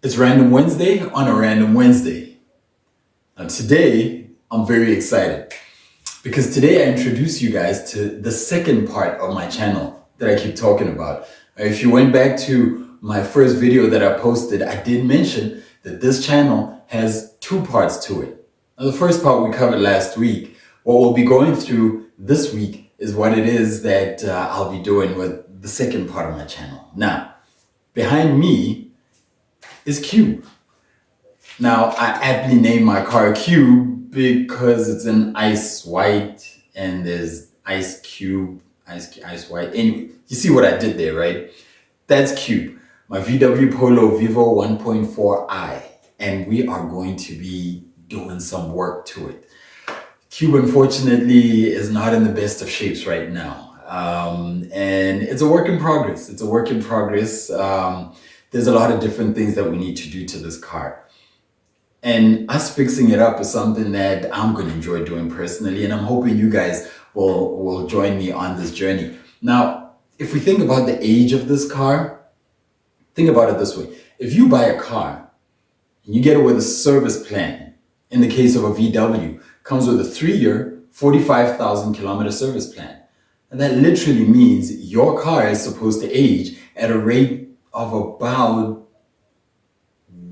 It's Random Wednesday on a Random Wednesday. Now today, I'm very excited because today I introduce you guys to the second part of my channel that I keep talking about. If you went back to my first video that I posted, I did mention that this channel has two parts to it. Now, the first part we covered last week. What we'll be going through this week is what it is that I'll be doing with the second part of my channel. Now, behind me is Cube. Now, I aptly named my car Cube because it's an ice white and there's ice cube, ice white. Anyway, you see what I did there, right? That's Cube, my VW Polo Vivo 1.4i, and we are going to be doing some work to it. Cube, unfortunately, is not in the best of shapes right now. And it's a work in progress. It's a work in progress. There's a lot of different things that we need to do to this car. And us fixing it up is something that I'm going to enjoy doing personally. And I'm hoping you guys will join me on this journey. Now, if we think about the age of this car, think about it this way. If you buy a car and you get it with a service plan, in the case of a VW, comes with a 3-year, 45,000 kilometer service plan. And that literally means your car is supposed to age at a rate of about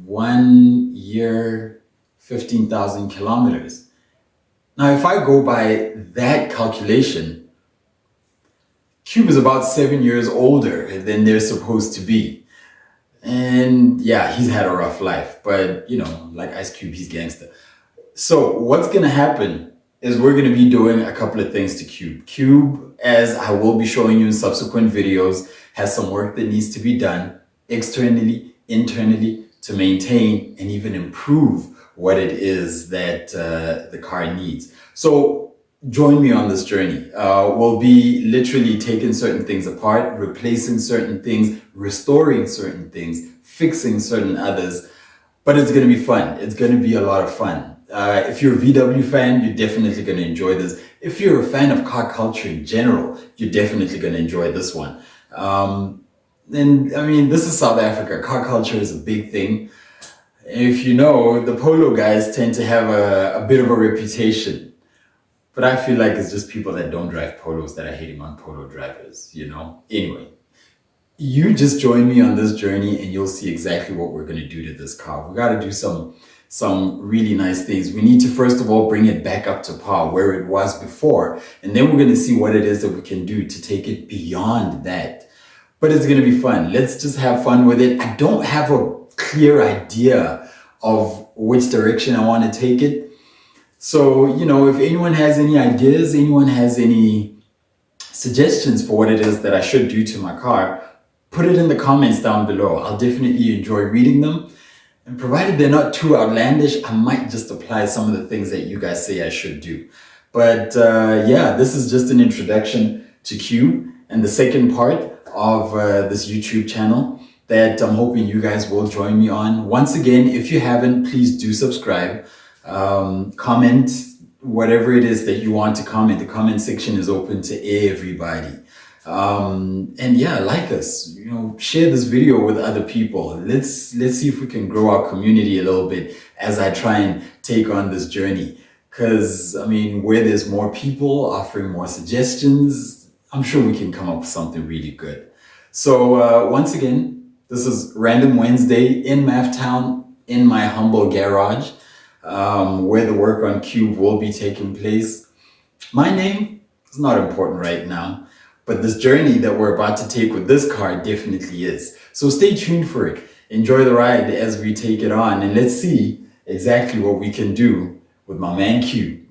1 year, 15,000 kilometers. Now, if I go by that calculation, Cube is about 7 years older than they're supposed to be. And yeah, he's had a rough life, but you know, like Ice Cube, he's gangster. So what's going to happen is we're going to be doing a couple of things to Cube. Cube, as I will be showing you in subsequent videos, has some work that needs to be done externally, internally, to maintain and even improve what it is that the car needs. So join me on this journey. We'll be literally taking certain things apart, replacing certain things, restoring certain things, fixing certain others. But it's going to be fun. It's going to be a lot of fun. If you're a VW fan, you're definitely going to enjoy this. If you're a fan of car culture in general, you're definitely going to enjoy this one. And I mean, this is South Africa. Car culture is a big thing. If you know, the Polo guys tend to have a bit of a reputation. But I feel like it's just people that don't drive Polos that are hating on Polo drivers, you know? Anyway, you just join me on this journey and you'll see exactly what we're going to do to this car. We got to do some really nice things. We need to, first of all, bring it back up to par where it was before. And then we're going to see what it is that we can do to take it beyond that. But it's going to be fun. Let's just have fun with it. I don't have a clear idea of which direction I want to take it. So, you know, if anyone has any ideas, anyone has any suggestions for what it is that I should do to my car, put it in the comments down below. I'll definitely enjoy reading them. And provided they're not too outlandish, I might just apply some of the things that you guys say I should do. But yeah, this is just an introduction to Cube and the second part of this YouTube channel that I'm hoping you guys will join me on. Once again, if you haven't, please do subscribe. Comment whatever it is that you want to comment. The comment section is open to everybody. And yeah, like us, you know, share this video with other people. Let's see if we can grow our community a little bit as I try and take on this journey. Because, I mean, where there's more people offering more suggestions, I'm sure we can come up with something really good. So once again, this is Random Wednesday in Mathtown, in my humble garage, where the work on Cube will be taking place. My name is not important right now, but this journey that we're about to take with this car definitely is. So stay tuned for it. Enjoy the ride as we take it on, and let's see exactly what we can do with my man Cube.